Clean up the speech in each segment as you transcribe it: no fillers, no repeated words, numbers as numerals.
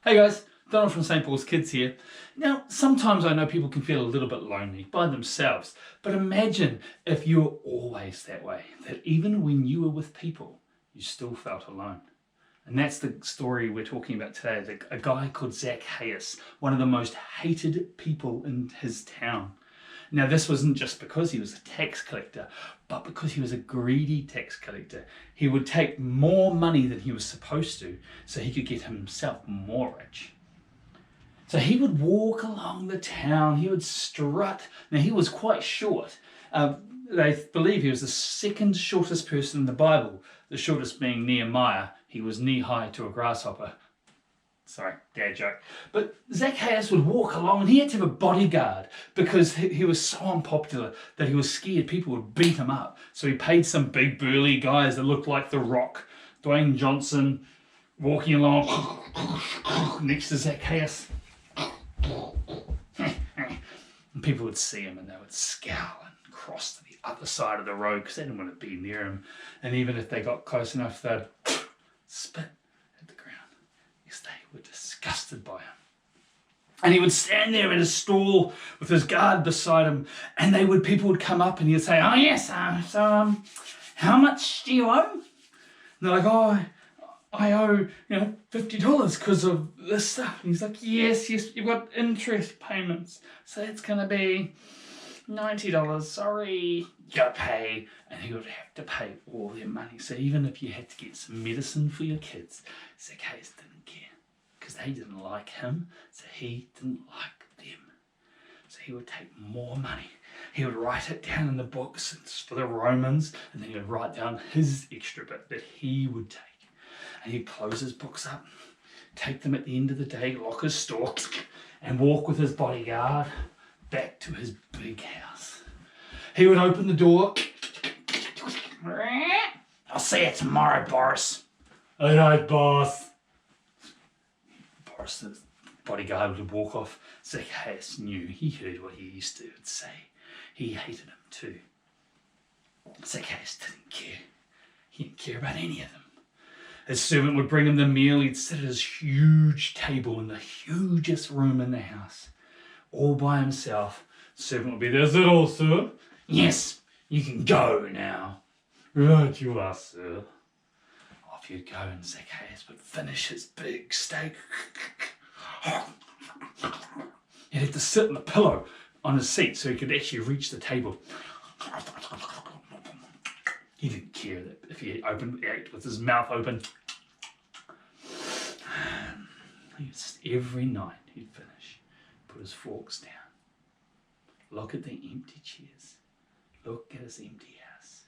Hey guys, Donald from St. Paul's Kids here. Now, sometimes I know people can feel a little bit lonely by themselves, but imagine if you were always that way, that even when you were with people, you still felt alone. And that's the story we're talking about today, a guy called Zacchaeus, one of the most hated people in his town. Now, this wasn't just because he was a tax collector, but because he was a greedy tax collector. He would take more money than he was supposed to, so he could get himself more rich. So he would walk along the town, he would strut. Now, he was quite short. They believe he was the second shortest person in the Bible, the shortest being Nehemiah. He was knee-high to a grasshopper. Sorry, dad joke. But Zacchaeus would walk along and he had to have a bodyguard because he was so unpopular that he was scared people would beat him up. So he paid some big burly guys that looked like The Rock, Dwayne Johnson, walking along next to Zacchaeus. And people would see him and they would scowl and cross to the other side of the road because they didn't want to be near him. And even if they got close enough, they'd spit at the ground because they were disgusted by him. And he would stand there in his stall with his guard beside him, and people would come up and he'd say, "Oh yes, how much do you owe?" And they're like, "Oh, I owe $50 because of this stuff." And he's like, yes, you've got interest payments, so that's gonna be $90. Sorry, you gotta pay. And he would have to pay all their money. So even if you had to get some medicine for your kids, Zacchaeus didn't care because they didn't like him, so he didn't like them. So he would take more money. He would write it down in the books for the Romans, and then he would write down his extra bit that he would take. And he'd close his books up, take them at the end of the day, lock his store, and walk with his bodyguard back to his big house. He would open the door. "I'll see you tomorrow, Boris." "All right, boss." Boris, the bodyguard, would walk off. Zacchaeus knew. He heard what he used to say. He hated him too. Zacchaeus didn't care. He didn't care about any of them. His servant would bring him the meal. He'd sit at his huge table in the hugest room in the house, all by himself. The servant would be there. "Is it all, sir?" "Yes, you can go now." "Right you are, sir." Off you'd go, and Zacchaeus would finish his big steak. He'd have to sit on the pillow on his seat so he could actually reach the table. He didn't care that if he ate with his mouth open. Every night he'd finish, put his forks down, look at the empty chairs, look at his empty house.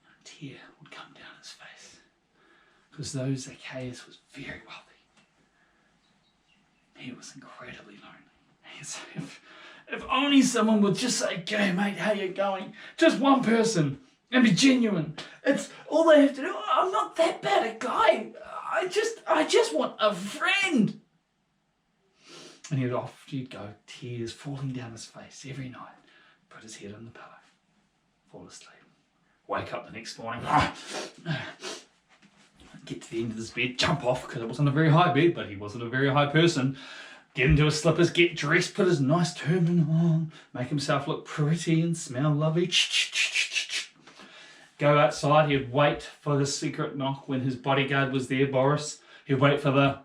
A tear would come down his face because though Zacchaeus was very wealthy, he was incredibly lonely. So if only someone would just say, "G'day mate, how you going?" Just one person, and be genuine. It's all they have to do. "I'm not that bad a guy. I just want a friend." And he'd go, tears falling down his face every night, put his head on the pillow, fall asleep, wake up the next morning, get to the end of his bed, jump off because it wasn't a very high bed, but he wasn't a very high person. Get into his slippers, get dressed, put his nice turban on, make himself look pretty and smell lovely. Go outside, he'd wait for the secret knock when his bodyguard was there, Boris. He'd wait for the...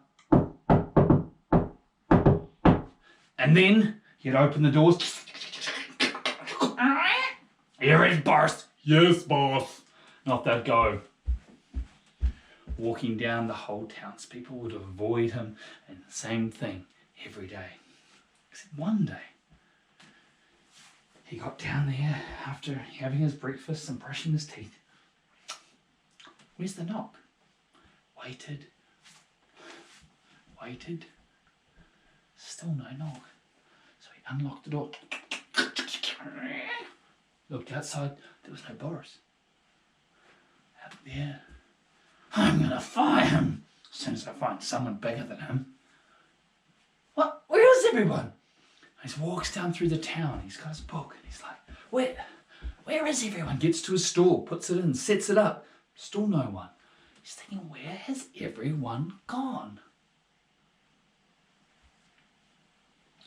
And then he'd open the doors. "Here is Boris." "Yes, boss." And off they'd go. Walking down, the whole townspeople would avoid him, and the same thing every day. Except one day, he got down there after having his breakfast and brushing his teeth. Where's the knock? Waited. Still no knock. So he unlocked the door. Looked outside. There was no Boris. Out there. "I'm going to fire him as soon as I find someone bigger than him." "What? Where is everyone?" He walks down through the town. He's got his book and he's like, where is everyone? Gets to his store, puts it in, sets it up. Still no one. He's thinking, where has everyone gone?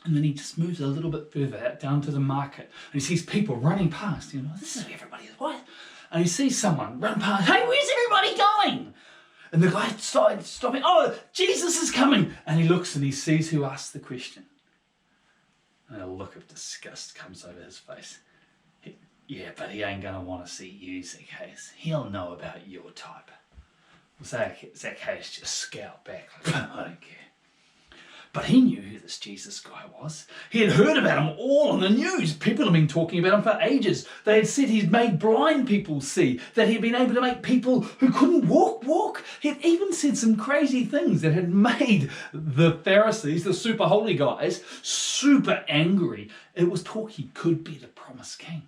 And then he just moves a little bit further out down to the market. And he sees people running past. This is where everybody is. What? And he sees someone run past. Hey, where's everybody going? And the guy started stopping. Oh, Jesus is coming. And he looks and he sees who asked the question. And a look of disgust comes over his face. Yeah, but he ain't going to want to see you, Zacchaeus. He'll know about your type. Zacchaeus just scowled back. Like, I don't care. But he knew who this Jesus guy was. He had heard about him all on the news. People had been talking about him for ages. They had said he'd made blind people see, that he'd been able to make people who couldn't walk. He'd even said some crazy things that had made the Pharisees, the super holy guys, super angry. It was talk he could be the promised king.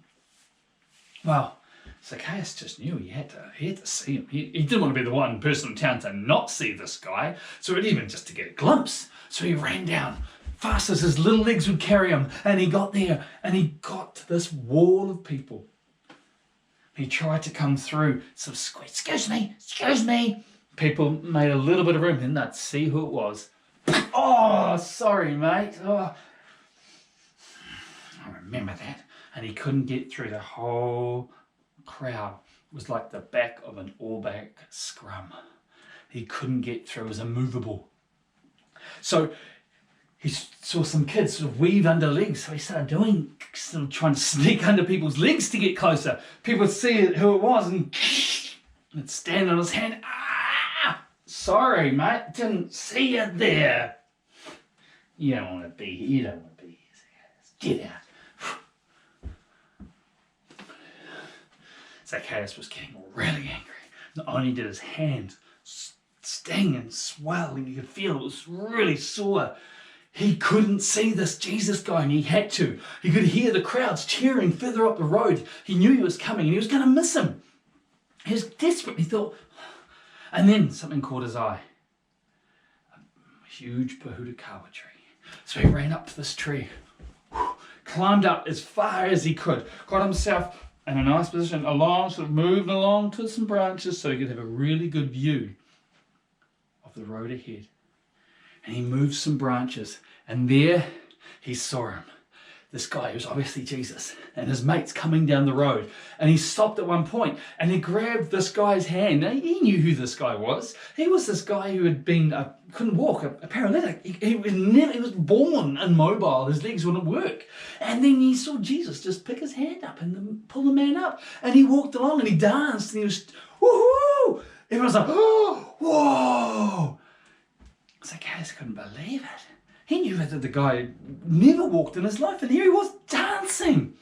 Well, Zacchaeus just knew he had to see him. He didn't want to be the one person in town to not see this guy, so even just to get a glimpse. So he ran down fast as his little legs would carry him, and he got there, and he got to this wall of people. He tried to come through, sort of squeak, excuse me. People made a little bit of room, then they'd see who it was. Oh, sorry, mate. Oh, I remember that. And he couldn't get through the whole crowd. It was like the back of an all-back scrum. He couldn't get through. It was immovable. So he saw some kids sort of weave under legs. So he started trying to sneak under people's legs to get closer. People would see who it was and he'd stand on his hand. Ah, sorry, mate. Didn't see you there. You don't want to be here. You don't want to be here. Get out. Zacchaeus was getting really angry. Not only did his hand sting and swell, and you could feel it was really sore, he couldn't see this Jesus guy, and he had to. He could hear the crowds cheering further up the road. He knew he was coming, and he was going to miss him. He was desperate. He thought, and then something caught his eye. A huge pohutukawa tree. So he ran up to this tree, climbed up as far as he could, got himself in a nice position, moving along to some branches so he could have a really good view of the road ahead. And he moved some branches, and there he saw him. This guy who's obviously Jesus, and his mates coming down the road. And he stopped at one point, and he grabbed this guy's hand. Now, he knew who this guy was. He was this guy who had been, couldn't walk, a paralytic. He was born immobile. His legs wouldn't work. And then he saw Jesus just pick his hand up and then pull the man up. And he walked along and he danced and he was, woohoo! Everyone's like, oh, whoa! Zacchaeus couldn't believe it. He knew that the guy had never walked in his life, and here he was dancing.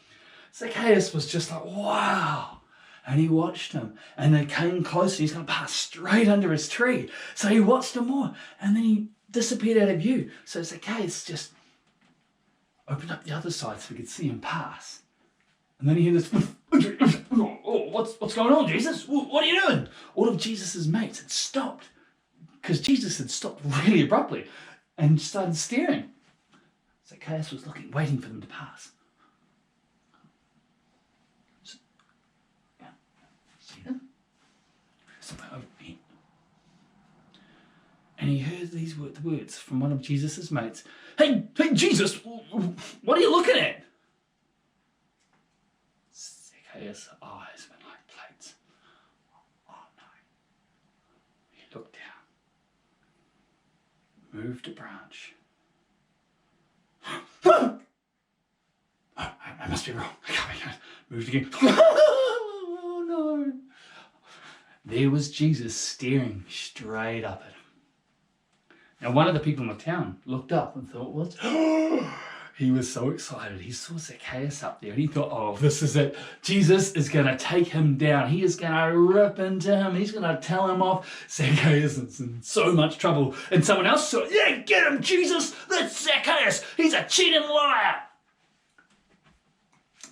Zacchaeus was just like, wow. And he watched him, and they came closer. He's going to pass straight under his tree. So he watched him more, and then he disappeared out of view. So Zacchaeus just opened up the other side so he could see him pass. And then he heard this, oh, what's going on, Jesus? What are you doing? All of Jesus' mates had stopped, because Jesus had stopped really abruptly and started staring. Zacchaeus was looking, waiting for them to pass. See them? Something over here. And he heard these words from one of Jesus' mates. Hey, Jesus, what are you looking at? Zacchaeus' eyes went like plates. Oh no. He looked down. Moved a branch. I must be wrong. Moved again. Oh no. There was Jesus staring straight up at him. Now one of the people in the town looked up and thought, what? He was so excited. He saw Zacchaeus up there and he thought, oh, this is it. Jesus is going to take him down. He is going to rip into him. He's going to tell him off. Zacchaeus is in so much trouble. And someone else saw, yeah, get him, Jesus. That's Zacchaeus. He's a cheating liar.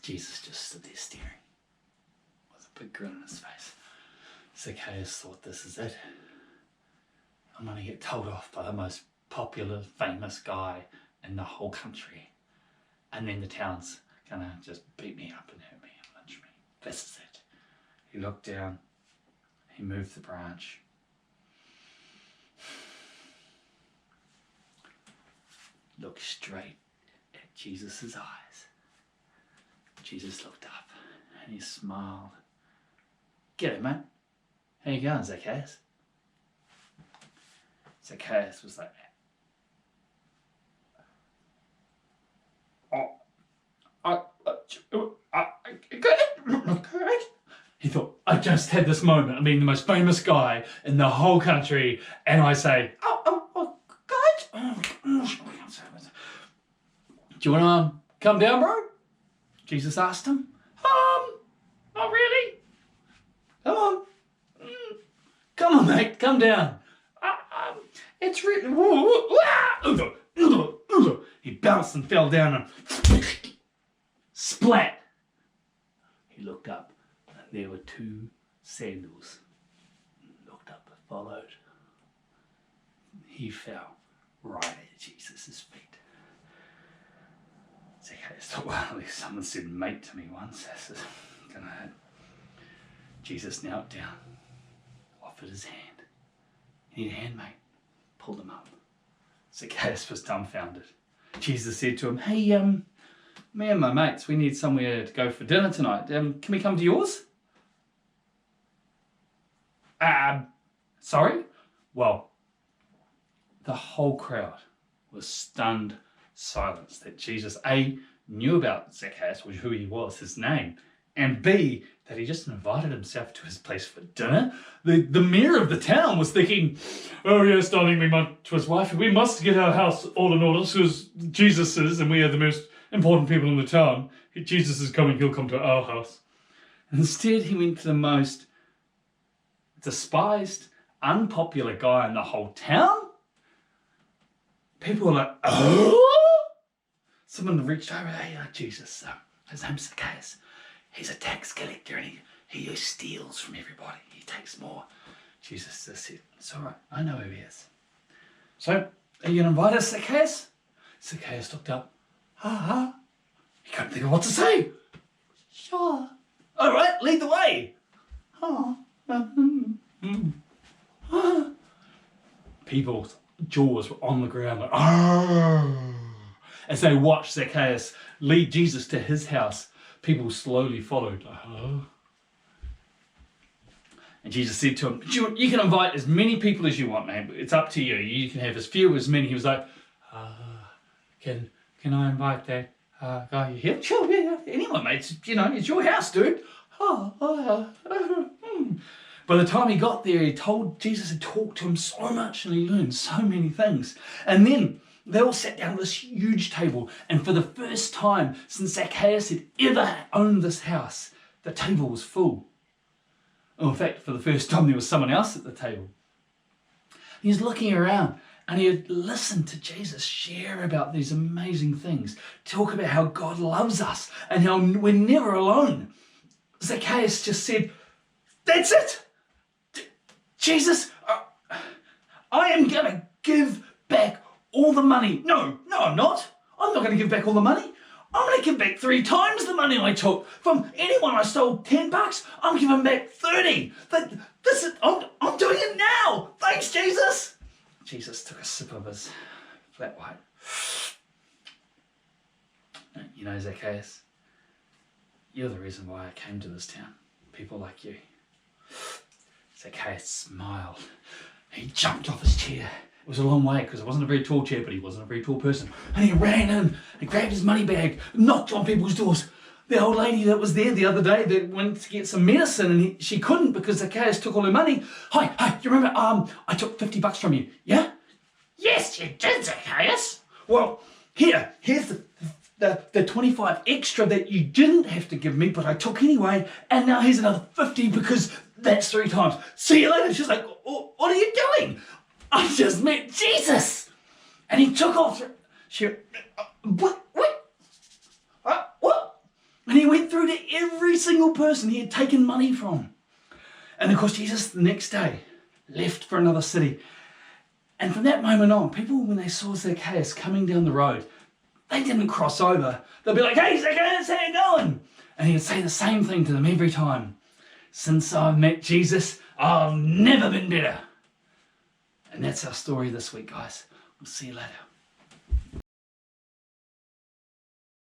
Jesus just stood there staring with a big grin on his face. Zacchaeus thought, this is it. I'm going to get told off by the most popular, famous guy in the whole country. And then the town's going to just beat me up and hurt me and lynch me. This is it. He looked down. He moved the branch. Looked straight Jesus' eyes. Jesus looked up and he smiled. G'day, mate. How you going, Zacchaeus? Zacchaeus was like, he thought, I just had this moment. I mean, the most famous guy in the whole country, and I say, good. Do you want to come down, bro? Jesus asked him. Not really. Come on. Come on, mate. Come down. It's really... He bounced and fell down and splat. He looked up and there were 2 sandals. Looked up and followed. He fell right at Jesus' feet. Zacchaeus thought, well, at least someone said mate to me once. I said, Jesus knelt down, offered his hand. You need a hand, mate? Pulled him up. Zacchaeus was dumbfounded. Jesus said to him, hey, me and my mates, we need somewhere to go for dinner tonight. Can we come to yours? Sorry? Well, the whole crowd was stunned silence that Jesus, A, knew about Zacchaeus, who he was, his name, and B, that he just invited himself to his place for dinner. The mayor of the town was thinking, oh yes, darling, to his wife, we must get our house all in order because Jesus is, and we are the most important people in the town. Jesus is coming, he'll come to our house. Instead, he went to the most despised, unpopular guy in the whole town. People were like, oh! Someone reached over, hey, Jesus, his name's Zacchaeus. He's a tax collector and he steals from everybody. He takes more. Jesus just said, it's all right, I know who he is. So, are you going to invite us, Zacchaeus? Zacchaeus looked up. He couldn't think of what to say. Sure. All right, lead the way. People's jaws were on the ground like, as they watched Zacchaeus lead Jesus to his house. People slowly followed. And Jesus said to him, you can invite as many people as you want, man. It's up to you. You can have as few as many. He was like, can I invite that guy you here? Sure, yeah, anyone, mate. It's your house, dude. By the time he got there, Jesus had talked to him so much and he learned so many things. And then they all sat down at this huge table, and for the first time since Zacchaeus had ever owned this house, the table was full. In fact, for the first time, there was someone else at the table. He was looking around, and he had listened to Jesus share about these amazing things, talk about how God loves us and how we're never alone. Zacchaeus just said, that's it! Jesus, I am going to give back all the money. No, I'm not. I'm not going to give back all the money. I'm going to give back 3 times the money I took. From anyone I stole $10, I'm giving back 30. I'm doing it now. Thanks, Jesus. Jesus took a sip of his flat white. You know, Zacchaeus, you're the reason why I came to this town. People like you. Zacchaeus smiled. He jumped off his chair. It was a long way because it wasn't a very tall chair, but he wasn't a very tall person. And he ran in and grabbed his money bag, knocked on people's doors. The old lady that was there the other day that went to get some medicine and she couldn't because Zacchaeus took all her money. Hi, do you remember I took $50 from you? Yeah? Yes, you did, Zacchaeus. Well, here's the 25 extra that you didn't have to give me, but I took anyway. And now here's another 50 because that's 3 times. See you later. She's like, what are you doing? I just met Jesus. And he took off. What? And he went through to every single person he had taken money from. And of course, Jesus the next day left for another city. And from that moment on, people, when they saw Zacchaeus coming down the road, they didn't cross over. They'd be like, hey, Zacchaeus, how you going? And he'd say the same thing to them every time. Since I've met Jesus, I've never been better. And that's our story this week, guys. We'll see you later.